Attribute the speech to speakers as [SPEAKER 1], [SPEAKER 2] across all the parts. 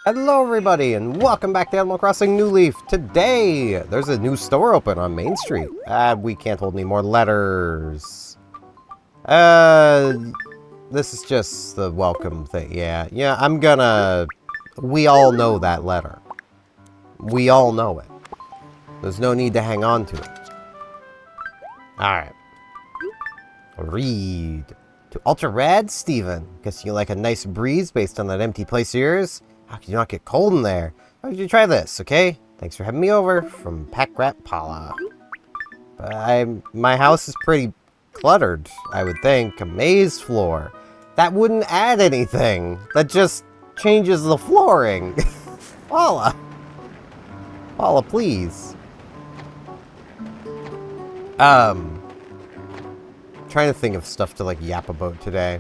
[SPEAKER 1] Hello everybody and welcome back to Animal Crossing New Leaf. Today, there's a new store open on Main Street. We can't hold any more letters. This is just the welcome thing. Yeah, we all know that letter. We all know it. There's no need to hang on to it. Alright. Read. To Ultra Rad Steven. Guess you like a nice breeze based on that empty place of yours? How could you not get cold in there? How could you try this, okay? Thanks for having me over, from Pack Rat Paula. My house is pretty cluttered, I would think. A maze floor. That wouldn't add anything. That just changes the flooring. Paula. Paula, please. Trying to think of stuff to, like, yap about today.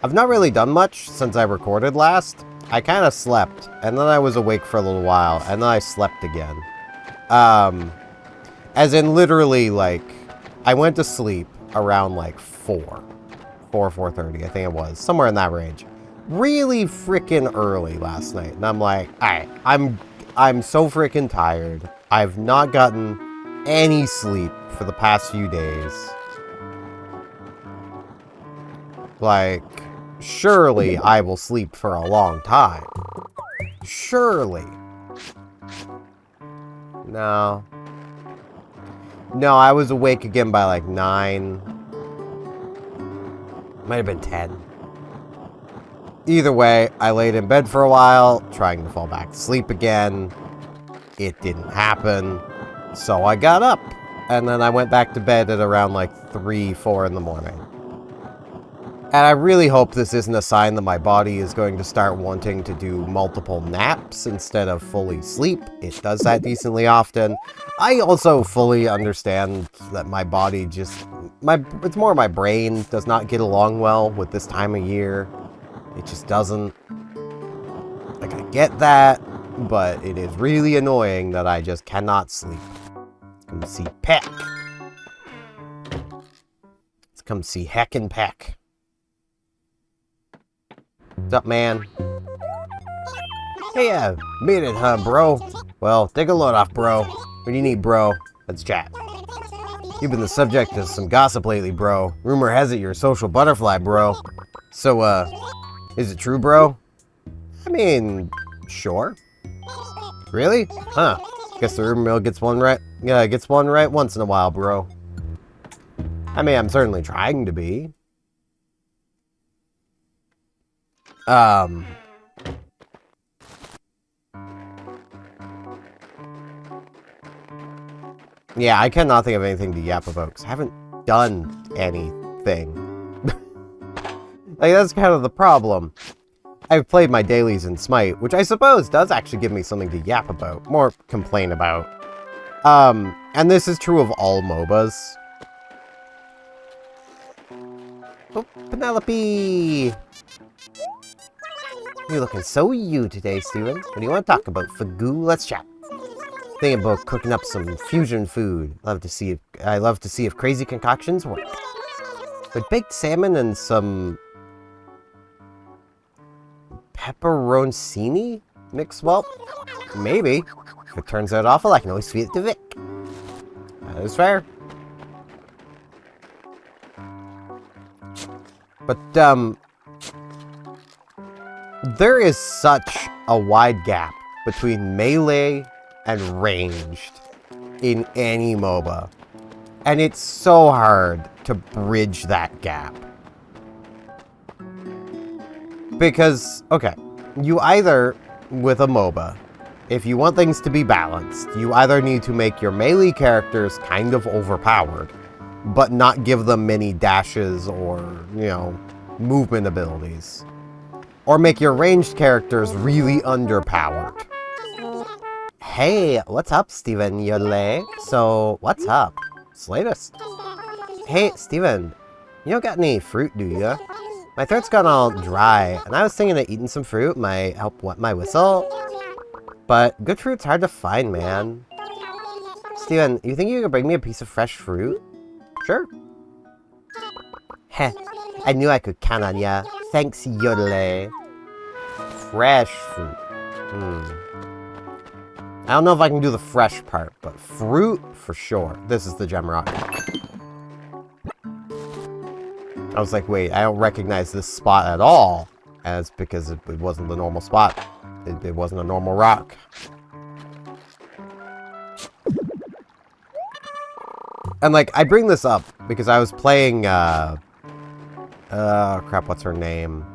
[SPEAKER 1] I've not really done much since I recorded last. I kind of slept, and then I was awake for a little while, and then I slept again. As in literally, like, I went to sleep around, like, 4:30, I think it was. Somewhere in that range. Really freaking early last night, and I'm like, alright, I'm so freaking tired. I've not gotten any sleep for the past few days. Like, surely I will sleep for a long time. Surely. No. No, I was awake again by like 9. Might have been 10. Either way, I laid in bed for a while, trying to fall back to sleep again. It didn't happen. So I got up. And then I went back to bed at around like 3, 4 in the morning. And I really hope this isn't a sign that my body is going to start wanting to do multiple naps instead of fully sleep. It does that decently often. I also fully understand that my body just... it's more my brain does not get along well with this time of year. It just doesn't. Like, I get that, but it is really annoying that I just cannot sleep. Let's come see Peck. Let's come see Heck and Peck. What's up, man? Hey, made it, huh, bro? Well, take a load off, bro. What do you need, bro? Let's chat. You've been the subject of some gossip lately, bro. Rumor has it you're a social butterfly, bro. So, is it true, bro? I mean, sure. Really? Huh. Guess the rumor mill gets one right. Yeah, gets one right once in a while, bro. I mean, I'm certainly trying to be. Yeah, I cannot think of anything to yap about, because I haven't done anything. Like, that's kind of the problem. I've played my dailies in Smite, which I suppose does actually give me something to yap about, more complain about. And this is true of all MOBAs. Oh, Penelope! You're looking so you today, Steven. What do you want to talk about, Fagoo? Let's chat. Thinking about cooking up some fusion food. I love to see if crazy concoctions work. But baked salmon and some pepperoncini mix, well, maybe. If it turns out awful, I can always feed it to Vic. That is fair. But, there is such a wide gap between melee and ranged in any MOBA. And it's so hard to bridge that gap. Because, okay, you either, with a MOBA, if you want things to be balanced, you either need to make your melee characters kind of overpowered, but not give them many dashes or, you know, movement abilities. Or make your ranged characters really underpowered. Hey, what's up, Steven Yodele? So, what's up? What's latest? Hey, Steven, you don't got any fruit, do you? My throat's gone all dry, and I was thinking that eating some fruit might help wet my whistle. But good fruit's hard to find, man. Steven, you think you could bring me a piece of fresh fruit? Sure. Heh, I knew I could count on ya. Thanks, Yodele. Fresh fruit. I don't know if I can do the fresh part, but fruit for sure. This is the gem rock. I was like, wait, I don't recognize this spot at all. And it's because it wasn't the normal spot. It wasn't a normal rock. And like, I bring this up because I was playing, crap, what's her name?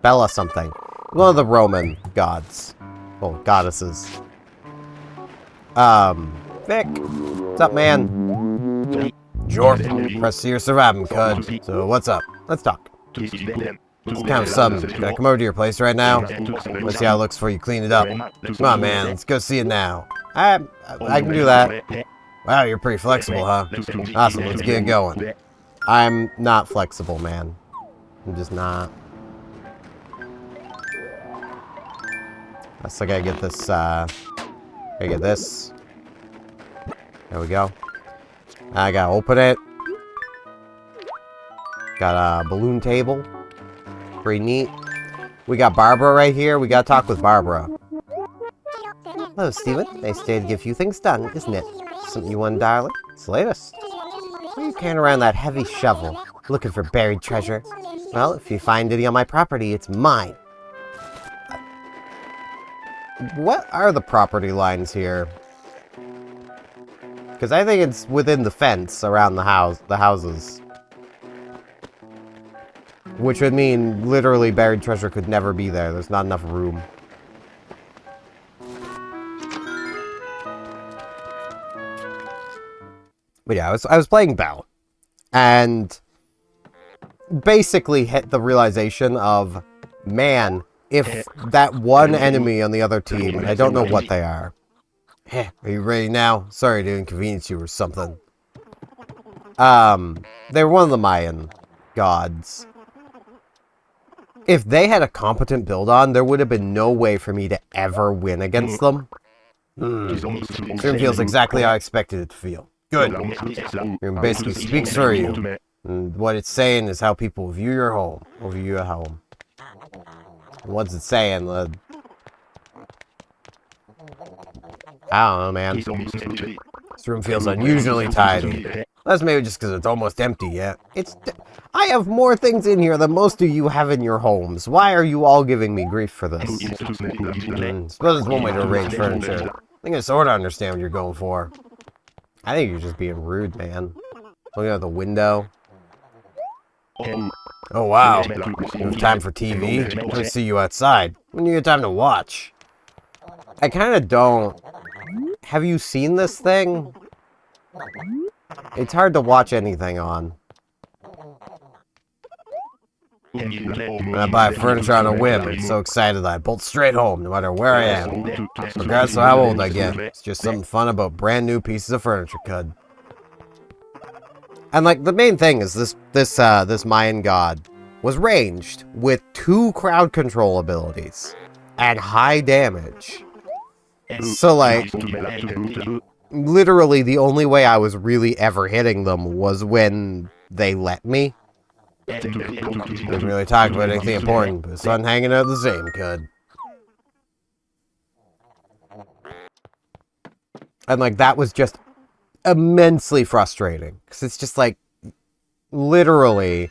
[SPEAKER 1] Bella something. One of the Roman gods. Well, goddesses. Vic. What's up, man? Jorp. Press here, surviving, cud. So, what's up? Let's talk. It's kind of something. Can I come over to your place right now? Let's see how it looks before you clean it up. Come on, man. Let's go see it now. I can do that. Wow, you're pretty flexible, huh? Awesome, let's get going. I'm not flexible, man. I'm just not. I still gotta get this, gotta get this. There we go. I gotta open it. Got a balloon table. Pretty neat. We got Barbara right here. We gotta talk with Barbara. Hello, Steven. Nice day to get a few things done, isn't it? Something you want, darling? It's the latest. Why are you carrying around that heavy shovel? Looking for buried treasure? Well, if you find any on my property, it's mine. What are the property lines here? Because I think it's within the fence around the houses. Which would mean literally buried treasure could never be there. There's not enough room. But yeah, I was playing Belle. And basically hit the realization of, man, if that one enemy on the other team, and I don't know what they are. Are you ready now? Sorry to inconvenience you or something. They were one of the Mayan gods. If they had a competent build on, there would have been no way for me to ever win against them. It feels exactly how I expected it to feel. Good. It basically speaks for you. And what it's saying is how people view your home, or view you at home. And what's it saying? I don't know, man. This room feels unusually tidy. That's maybe just because it's almost empty yet. I have more things in here than most of you have in your homes. Why are you all giving me grief for this? Suppose it's one way to arrange furniture. I think I sort of understand what you're going for. I think you're just being rude, man. Looking out the window. Oh, wow. You have time for TV? Let me see you outside. When do you get time to watch? I kind of don't. Have you seen this thing? It's hard to watch anything on. When I buy furniture on a whim, I'm so excited that I bolt straight home, no matter where I am. Regardless of how old I get, it's just something fun about brand new pieces of furniture, cud. And like the main thing is this Mayan god was ranged with 2 crowd control abilities and high damage. So like, literally the only way I was really ever hitting them was when they let me. Didn't really talk about anything important, but the sun hanging out the same, cud. And like, that was just immensely frustrating. Because it's just like, literally,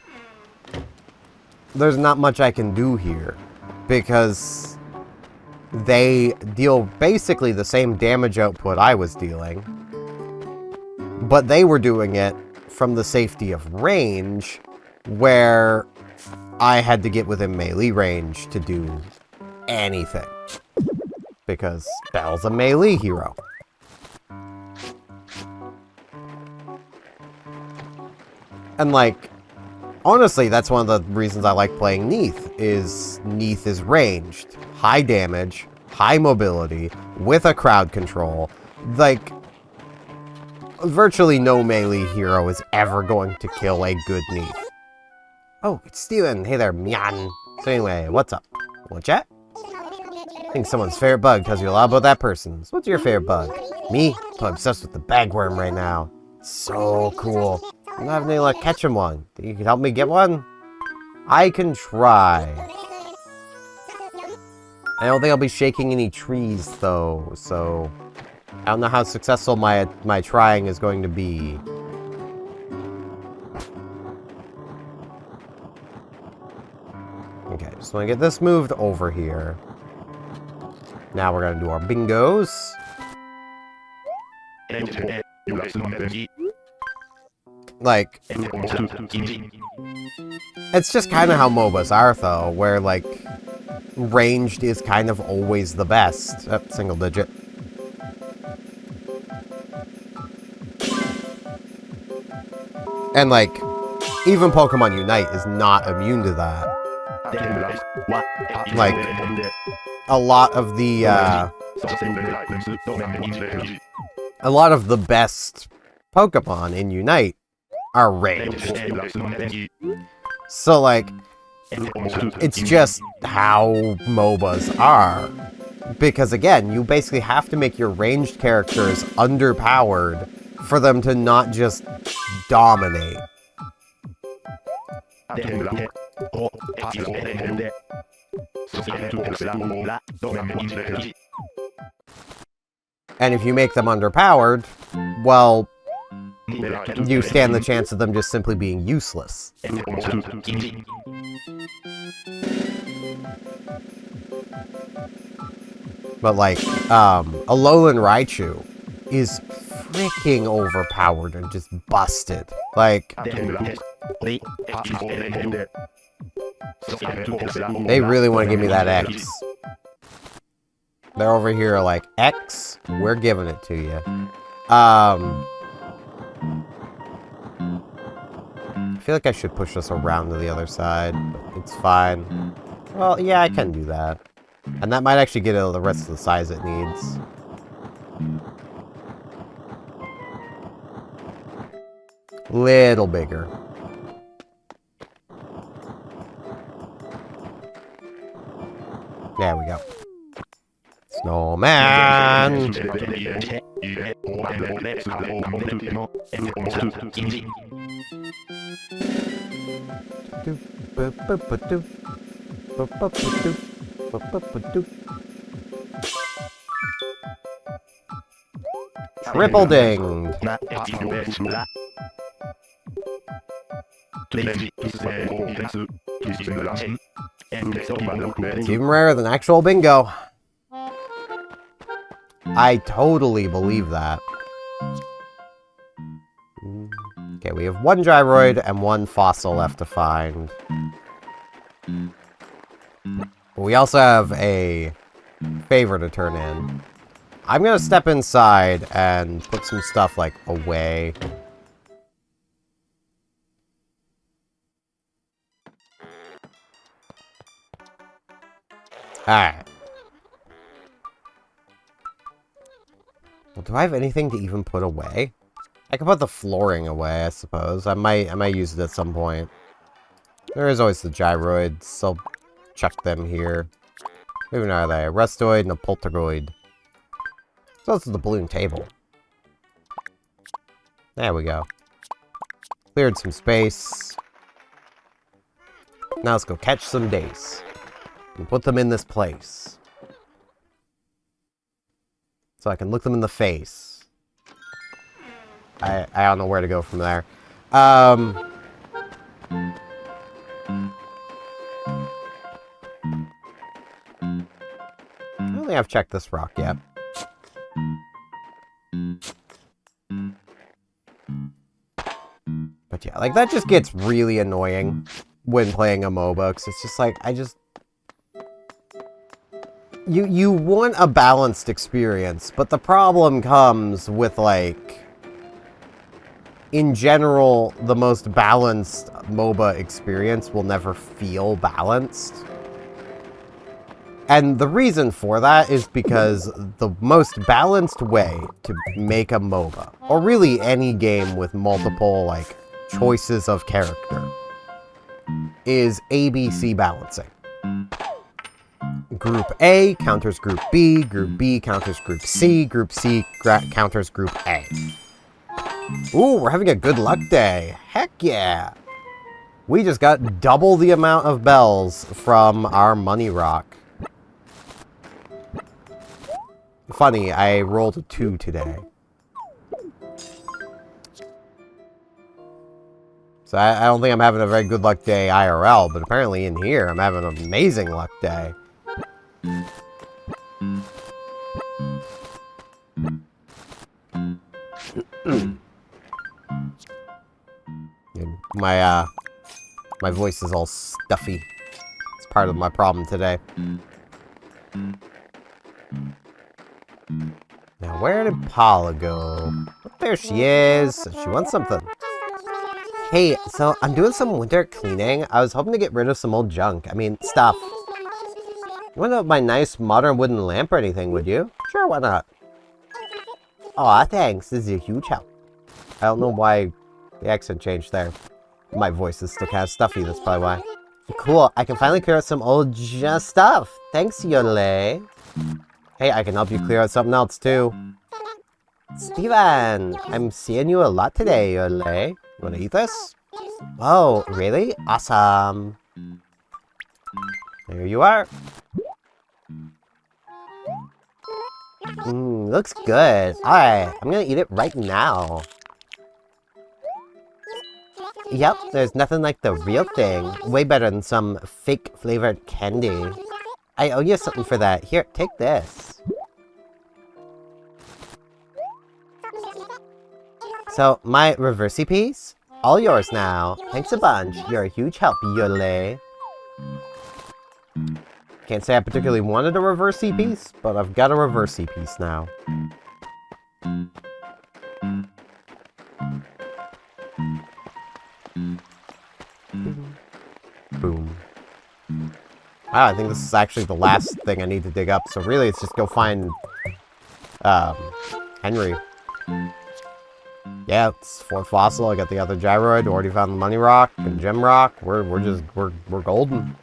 [SPEAKER 1] there's not much I can do here. Because they deal basically the same damage output I was dealing. But they were doing it from the safety of range, where I had to get within melee range to do anything. Because Belle's a melee hero. And like, honestly, that's one of the reasons I like playing Neith, is Neith is ranged. High damage, high mobility, with a crowd control. Like, virtually no melee hero is ever going to kill a good Neith. Oh, it's Steven. Hey there, Myan. So anyway, what's up? Want to chat? I think someone's favorite bug tells you a lot about that person. So what's your favorite bug? Me? I'm obsessed with the bagworm right now. It's so cool. I'm not having any luck catching one. Think you can help me get one? I can try. I don't think I'll be shaking any trees, though, so... I don't know how successful my trying is going to be. Okay, just want to get this moved over here. Now we're going to do our bingos. Like, it's just kind of how MOBAs are, though, where, like, ranged is kind of always the best. Oh, single digit. And, like, even Pokemon Unite is not immune to that. Like, a lot of the best Pokemon in Unite are ranged. So, like, it's just how MOBAs are. Because, again, you basically have to make your ranged characters underpowered for them to not just dominate. And if you make them underpowered, well, you stand the chance of them just simply being useless. But, like, Alolan Raichu is freaking overpowered and just busted. Like, they really want to give me that X. They're over here like, X, we're giving it to you. I feel like I should push this around to the other side, but it's fine. Well, yeah, I can do that. And that might actually get it the rest of the size it needs. Little bigger. There we go. Snowman! Triple ding! It's even rarer than actual bingo. I totally believe that. Okay, we have one gyroid and one fossil left to find. We also have a favor to turn in. I'm gonna step inside and put some stuff, like, away. Alright. Well, do I have anything to even put away? I can put the flooring away, I suppose. I might use it at some point. There is always the gyroids, so I'll chuck them here. Who even are they? A Restoid and a Poltergoid. So this is the balloon table. There we go. Cleared some space. Now let's go catch some dace. And put them in this place. So I can look them in the face. I don't know where to go from there. I don't think I've checked this rock yet. But yeah, like, that just gets really annoying when playing a MOBA, because it's just like, You want a balanced experience, but the problem comes with, like, in general, the most balanced MOBA experience will never feel balanced. And the reason for that is because the most balanced way to make a MOBA, or really any game with multiple, like, choices of character, is ABC balancing. Group A counters Group B counters Group C counters Group A. Ooh, we're having a good luck day. Heck yeah! We just got double the amount of bells from our money rock. Funny, I rolled a 2 today. So I don't think I'm having a very good luck day IRL, but apparently in here I'm having an amazing luck day. My voice is all stuffy. It's part of my problem today. Now, where did Paula go? Oh, there she is. She wants something. Hey, so I'm doing some winter cleaning. I was hoping to get rid of some old junk. I mean, stuff. You wouldn't have my nice modern wooden lamp or anything, would you? Sure, why not? Aw, thanks. This is a huge help. I don't know why the accent changed there. My voice is still kind of stuffy, that's probably why. Cool, I can finally clear out some old stuff. Thanks, Yole. Hey, I can help you clear out something else, too. Steven, I'm seeing you a lot today, Yole. You wanna eat this? Whoa, really? Awesome. There you are. Looks good. Alright, I'm gonna eat it right now. Yep, there's nothing like the real thing. Way better than some fake flavored candy. I owe you something for that. Here, take this. So, my reversey piece? All yours now. Thanks a bunch. You're a huge help, Yole. Can't say I particularly wanted a reversey piece, but I've got a reversey piece now. Boom. I think this is actually the last thing I need to dig up, so really it's just go find Henry. Yeah, it's 4th fossil. I got the other gyroid. Already found the money rock and gem rock. We're golden.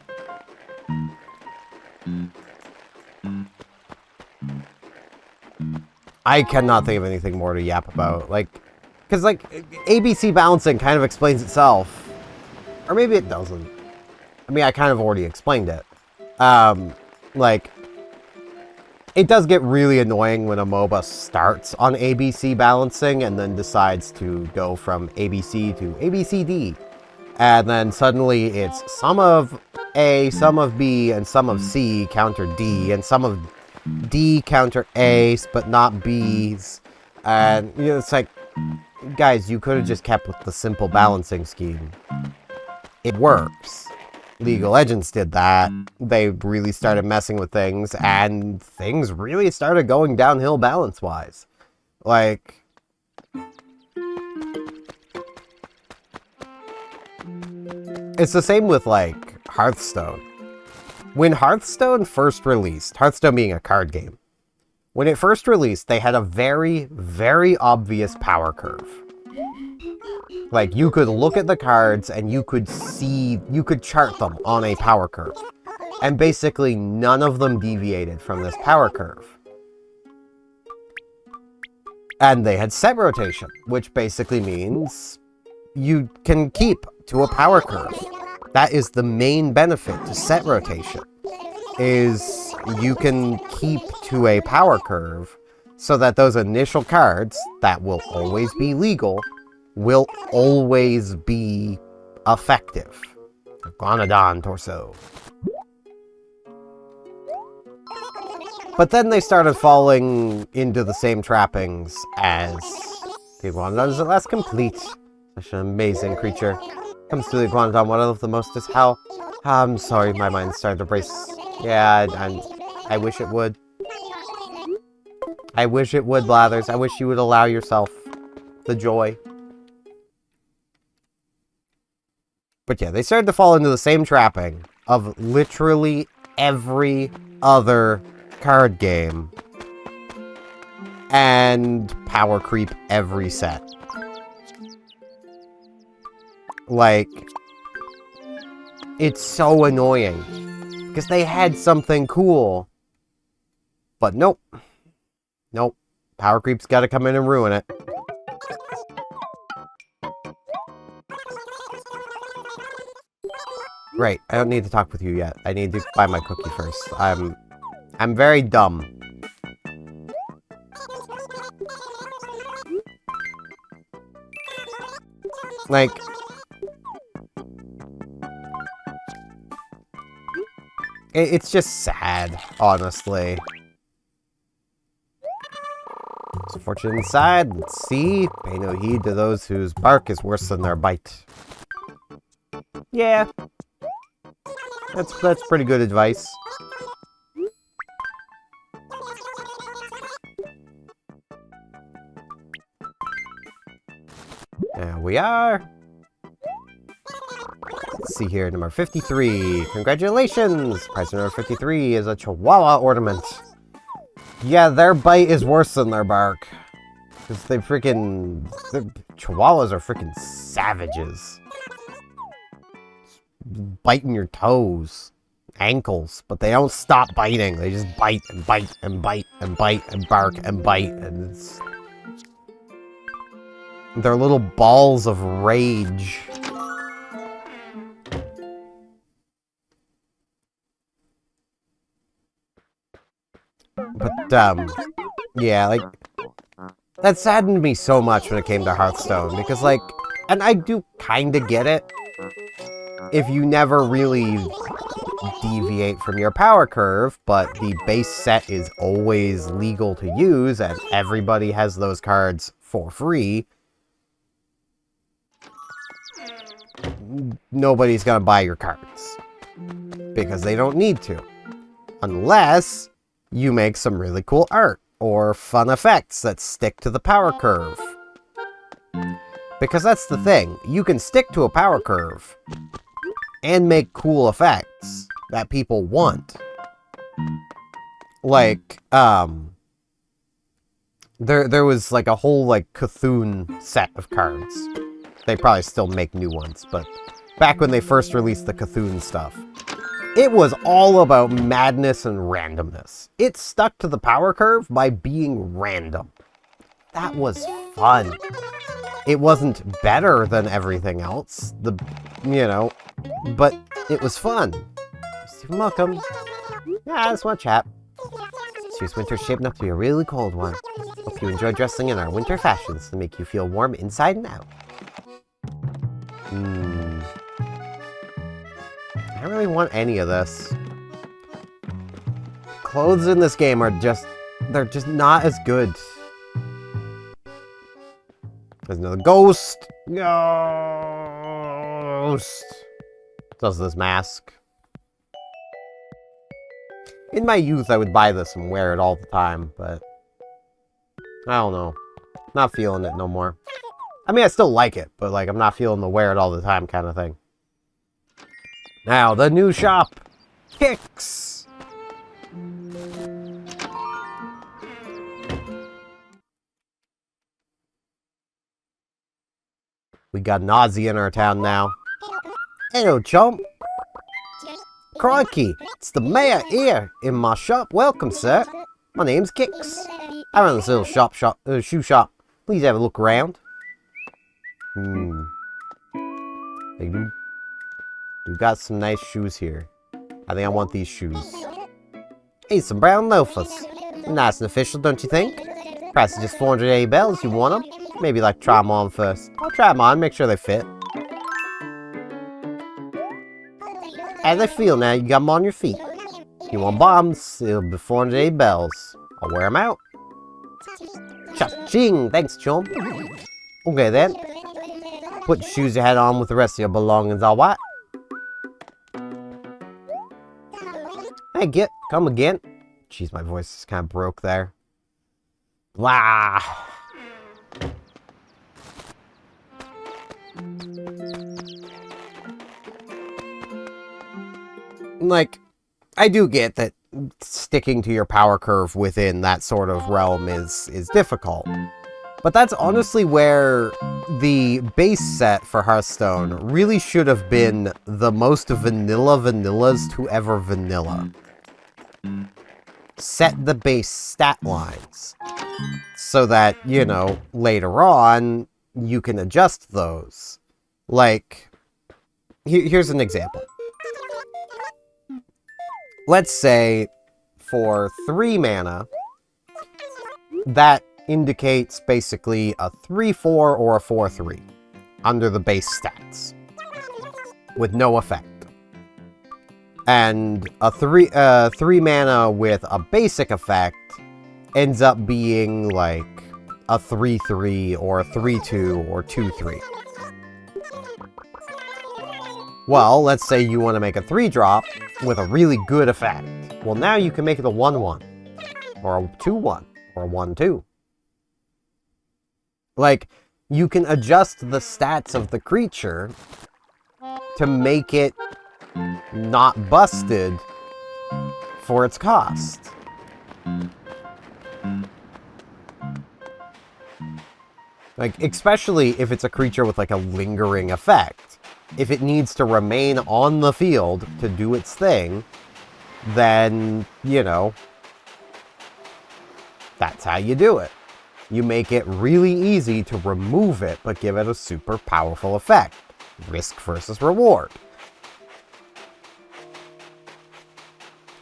[SPEAKER 1] I cannot think of anything more to yap about. Like, because like ABC balancing kind of explains itself, or maybe it doesn't. I mean, I kind of already explained it. Like, it does get really annoying when a MOBA starts on ABC balancing and then decides to go from ABC to ABCD. And then suddenly it's some of A, some of B, and some of C counter D, and some of D counter A's, but not B's. And, you know, it's like, guys, you could have just kept with the simple balancing scheme. It works. League of Legends did that. They really started messing with things, and things really started going downhill balance-wise. Like, it's the same with, like, Hearthstone. When Hearthstone first released, Hearthstone being a card game, when it first released, they had a very, very obvious power curve. Like, you could look at the cards and you could see, you could chart them on a power curve. And basically, none of them deviated from this power curve. And they had set rotation, which basically means you can keep to a power curve. That is the main benefit to set rotation, is you can keep to a power curve so that those initial cards that will always be legal will always be effective. Iguanodon torso. But then they started falling into the same trappings as the Iguanodon is at last complete. Such an amazing creature. Comes to the Iguanodon, what I love the most is how... I'm sorry, my mind's starting to brace. Yeah, I wish it would. I wish it would, Blathers. I wish you would allow yourself the joy. But yeah, they started to fall into the same trapping of literally every other card game. And power creep every set. Like, it's so annoying. Because they had something cool. But nope. Nope. Power creep's gotta come in and ruin it. Right, I don't need to talk with you yet. I need to buy my cookie first. I'm very dumb. Like, it's just sad, honestly. So fortune inside, let's see. Pay no heed to those whose bark is worse than their bite. Yeah. That's pretty good advice. There we are. Let's see here, number 53. Congratulations! Prize number 53 is a Chihuahua ornament. Yeah, their bite is worse than their bark. Because the Chihuahuas are freaking savages. Biting your toes, ankles, but they don't stop biting. They just bite and bite and bite and bite and bark and bite, and they're little balls of rage. But yeah, like, that saddened me so much when it came to Hearthstone, because, like, and I do kind of get it. If you never really deviate from your power curve, but the base set is always legal to use, and everybody has those cards for free, nobody's gonna buy your cards. Because they don't need to. Unless you make some really cool art, or fun effects that stick to the power curve. Because that's the thing, you can stick to a power curve and make cool effects that people want. Like, there was like a whole like Cthulhu set of cards. They probably still make new ones, but back when they first released the Cthulhu stuff, it was all about madness and randomness. It stuck to the power curve by being random. That was fun. It wasn't better than everything else, but it was fun. You're welcome. Yeah, I just want to chat. This winter's shaping up to be a really cold one. Hope you enjoy dressing in our winter fashions to make you feel warm inside and out. I don't really want any of this. Clothes in this game are they're just not as good. There's another ghost. Ghost. Does this mask. In my youth, I would buy this and wear it all the time, but I don't know. Not feeling it no more. I mean, I still like it, but like I'm not feeling the wear it all the time kind of thing. Now, the new shop. Kicks. We got Nazi in our town now. Hello, chump. Crikey, it's the mayor here in my shop. Welcome, sir. My name's Kicks. I run this little shoe shop. Please have a look around. They do got some nice shoes here. I think I want these shoes. Hey, some brown loafers. Nice and official, don't you think? Price is just 480 bells. You want them? Maybe like try them on first. I'll try them on, make sure they fit. How do they feel now? You got them on your feet. You want bombs? It'll be 480 bells. I'll wear them out. Cha-ching! Thanks, chum. Okay then. Put your shoes you had on with the rest of your belongings, alright? Hey, come again. Jeez, my voice is kind of broke there. Blah. Like, I do get that sticking to your power curve within that sort of realm is difficult. But that's honestly where the base set for Hearthstone really should have been the most vanillas to ever vanilla. Set the base stat lines so that, later on, you can adjust those. Like, here's an example. Let's say, for 3 mana, that indicates basically a 3-4 or a 4-3. under the base stats with no effect. And a 3 mana with a basic effect ends up being like a 3/3 or a 3/2 or 2/3. Well, let's say you want to make a 3-drop with a really good effect. Well, now you can make it a 1/1 or a 2/1 or a 1/2. Like, you can adjust the stats of the creature to make it not busted for its cost. Like, especially if it's a creature with like a lingering effect. If it needs to remain on the field to do its thing, then, you know, that's how you do it. You make it really easy to remove it, but give it a super powerful effect. Risk versus reward.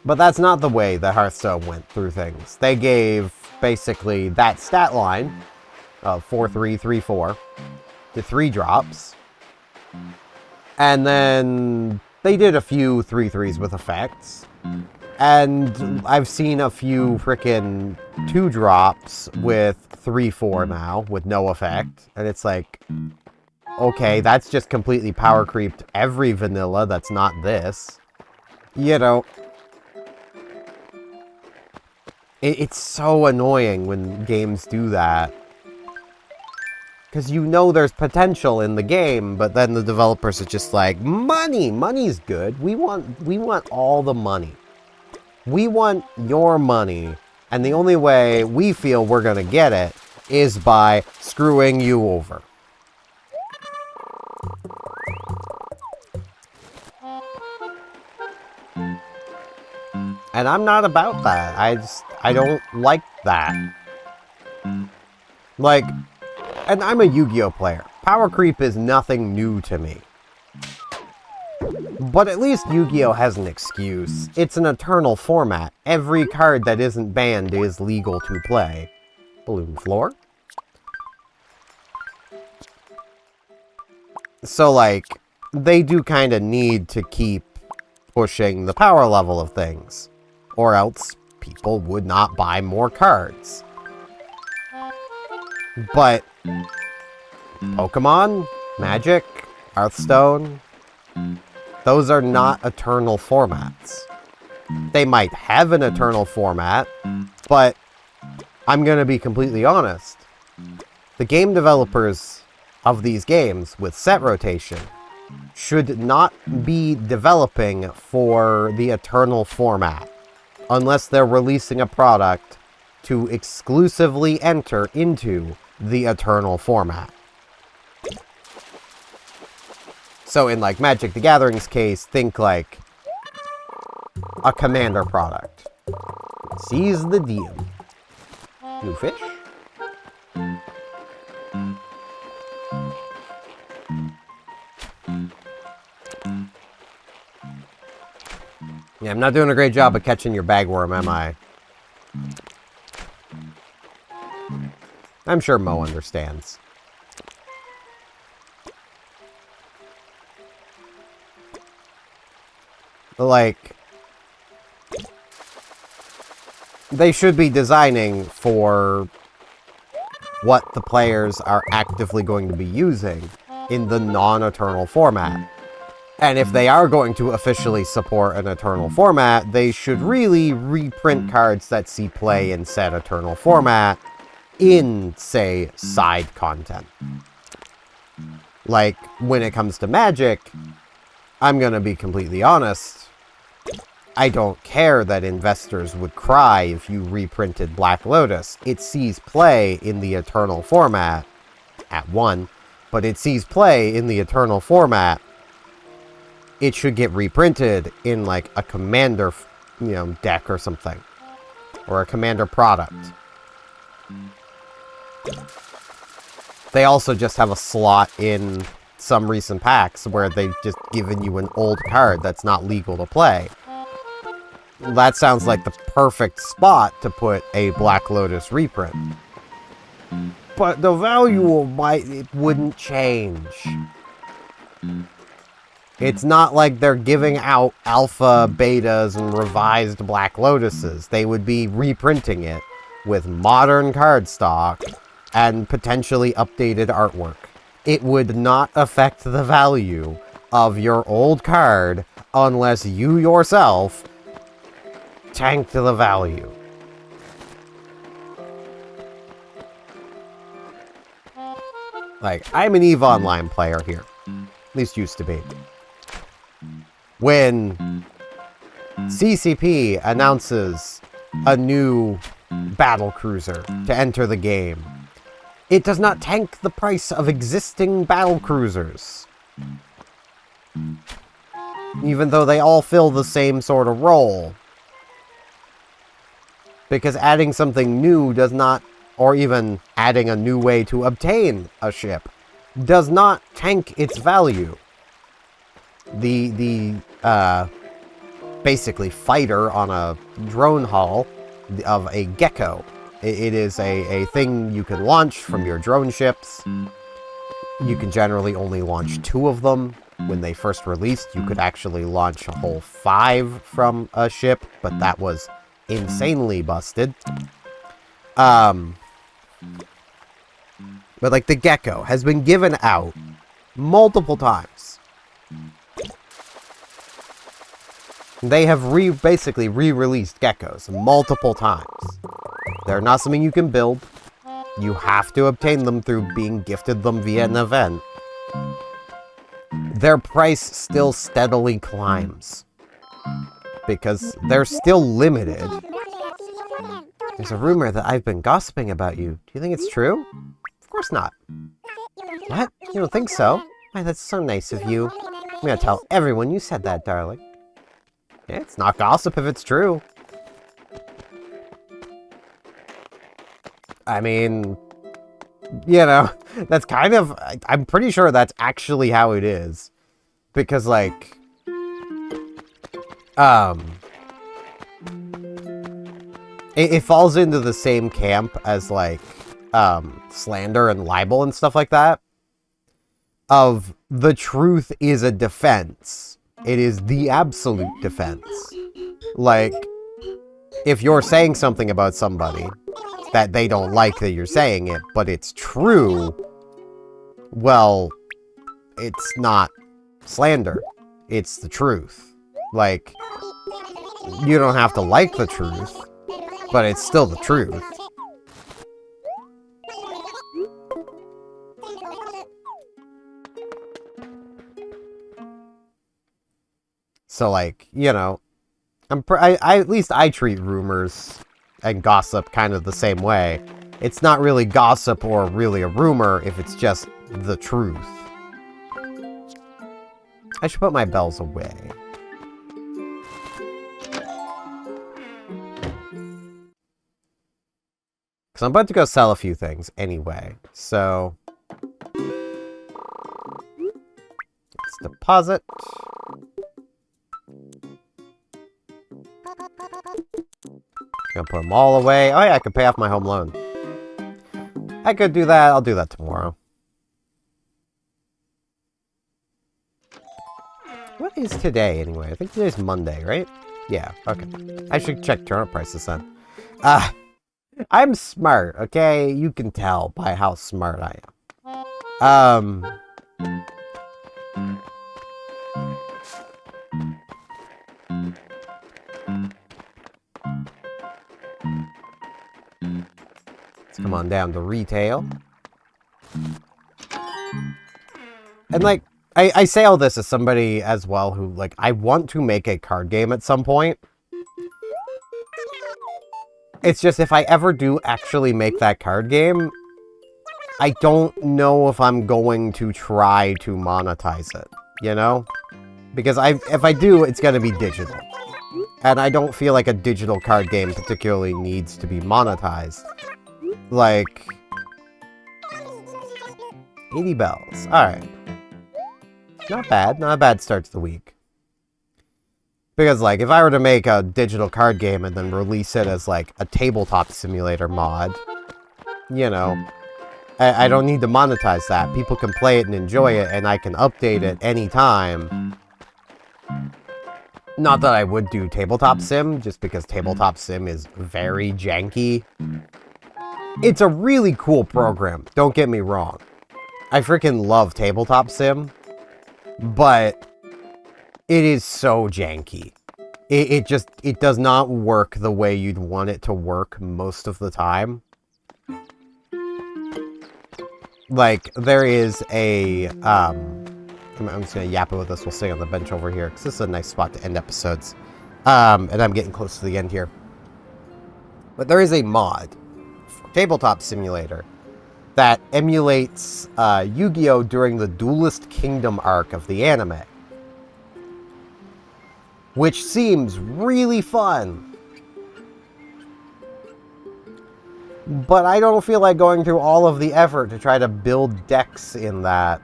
[SPEAKER 1] But that's not the way that Hearthstone went through things. They gave basically that stat line of 4/3, 3/4 to 3 drops. And then they did a few 3/3s with effects. And I've seen a few frickin' 2 drops with 3/4 now with no effect. And it's like, okay, that's just completely power creeped every vanilla that's not this. You know, it's so annoying when games do that. Because you know there's potential in the game, but then the developers are just like, money! Money's good. We want all the money. We want your money. And the only way we feel we're going to get it is by screwing you over. And I'm not about that. I don't like that. Like, and I'm a Yu-Gi-Oh player. Power creep is nothing new to me. But at least Yu-Gi-Oh has an excuse. It's an eternal format. Every card that isn't banned is legal to play. Balloon floor. So, like, they do kind of need to keep pushing the power level of things. Or else people would not buy more cards. But Pokemon, Magic, Hearthstone, those are not eternal formats. They might have an eternal format, but I'm going to be completely honest. The game developers of these games with set rotation should not be developing for the eternal format unless they're releasing a product to exclusively enter into the eternal format. So in like Magic the Gathering's case, think like a Commander product. Seize the DM. New fish? Yeah, I'm not doing a great job of catching your bagworm, am I? I'm sure Mo understands. Like, they should be designing for what the players are actively going to be using in the non-eternal format. And if they are going to officially support an eternal format, they should really reprint cards that see play in said eternal format in, say, side content. Like, when it comes to Magic, I'm gonna be completely honest, I don't care that investors would cry if you reprinted Black Lotus. It sees play in the eternal format at 1, but it sees play in the eternal format. It should get reprinted in like a Commander, deck or something. Or a Commander product. They also just have a slot in some recent packs where they've just given you an old card that's not legal to play. That sounds like the perfect spot to put a Black Lotus reprint. but the value of it wouldn't change. It's not like they're giving out alpha, betas, and revised Black Lotuses. They would be reprinting it with modern cardstock and potentially updated artwork. It would not affect the value of your old card unless you yourself tanked the value. Like, I'm an EVE Online player here. At least used to be. When CCP announces a new battle cruiser to enter the game, it does not tank the price of existing battle cruisers. Even though they all fill the same sort of role. Because adding something new does not, or even adding a new way to obtain a ship, does not tank its value. The basically fighter on a drone hull of a gecko. It is a thing you can launch from your drone ships. You can generally only launch 2 of them. When they first released, you could actually launch a whole 5 from a ship, but that was insanely busted. But like the gecko has been given out multiple times. They have basically re-released geckos multiple times. They're not something you can build. You have to obtain them through being gifted them via an event. Their price still steadily climbs. Because they're still limited. There's a rumor that I've been gossiping about you. Do you think it's true? Of course not. What? You don't think so? Why, that's so nice of you. I'm gonna tell everyone you said that, darling. Yeah, it's not gossip if it's true. I mean, you know, that's kind of... I'm pretty sure that's actually how it is. Because, like... It falls into the same camp as, like, slander and libel and stuff like that. Of, the truth is a defense. It is the absolute defense. Like, if you're saying something about somebody that they don't like that you're saying it, but it's true, well, it's not slander. It's the truth. Like, you don't have to like the truth, but it's still the truth. So, like, you know, at least I treat rumors and gossip kind of the same way. It's not really gossip or really a rumor if it's just the truth. I should put my bells away. Because I'm about to go sell a few things anyway. So, let's deposit. Gonna put them all away. Oh yeah, I could pay off my home loan. I could do that. I'll do that tomorrow. What is today, anyway? I think today's Monday, right? Yeah, okay. I should check turnip prices then. I'm smart, okay? You can tell by how smart I am. Let's come on down to retail. And, like, I say all this as somebody as well who, like, I want to make a card game at some point. It's just if I ever do actually make that card game, I don't know if I'm going to try to monetize it, you know? Because if I do, it's going to be digital. And I don't feel like a digital card game particularly needs to be monetized. Like, 80 bells. Alright. Not bad. Not a bad start to the week. Because, like, if I were to make a digital card game and then release it as, like, a tabletop simulator mod, you know, I don't need to monetize that. People can play it and enjoy it, and I can update it anytime. Not that I would do Tabletop Sim, just because Tabletop Sim is very janky. It's a really cool program, don't get me wrong. I freaking love Tabletop Sim, but it is so janky. It does not work the way you'd want it to work most of the time. Like, there is a, I'm just gonna yap it with this. We'll stay on the bench over here, because this is a nice spot to end episodes. And I'm getting close to the end here. But there is a mod for Tabletop Simulator that emulates Yu-Gi-Oh! During the Duelist Kingdom arc of the anime. Which seems really fun. But I don't feel like going through all of the effort to try to build decks in that.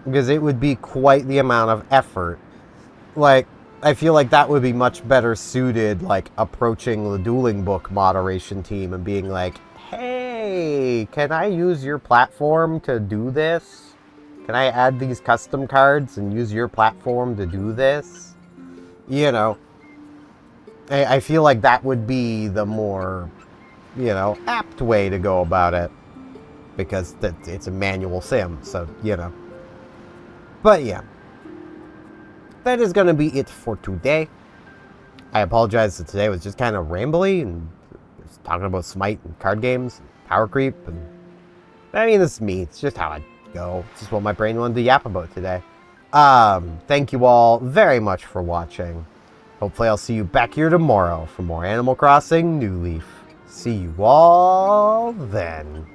[SPEAKER 1] Because it would be quite the amount of effort. Like, I feel like that would be much better suited, like, approaching the Dueling Book moderation team and being like, hey, can I use your platform to do this? Can I add these custom cards and use your platform to do this? You know, I feel like that would be the more, you know, apt way to go about it. Because it's a manual sim, so, you know. But yeah, that is going to be it for today. I apologize that today was just kind of rambly and just talking about Smite and card games, and power creep, and I mean, this is me. It's just how I go. It's just what my brain wanted to yap about today. Thank you all very much for watching. Hopefully I'll see you back here tomorrow for more Animal Crossing New Leaf. See you all then.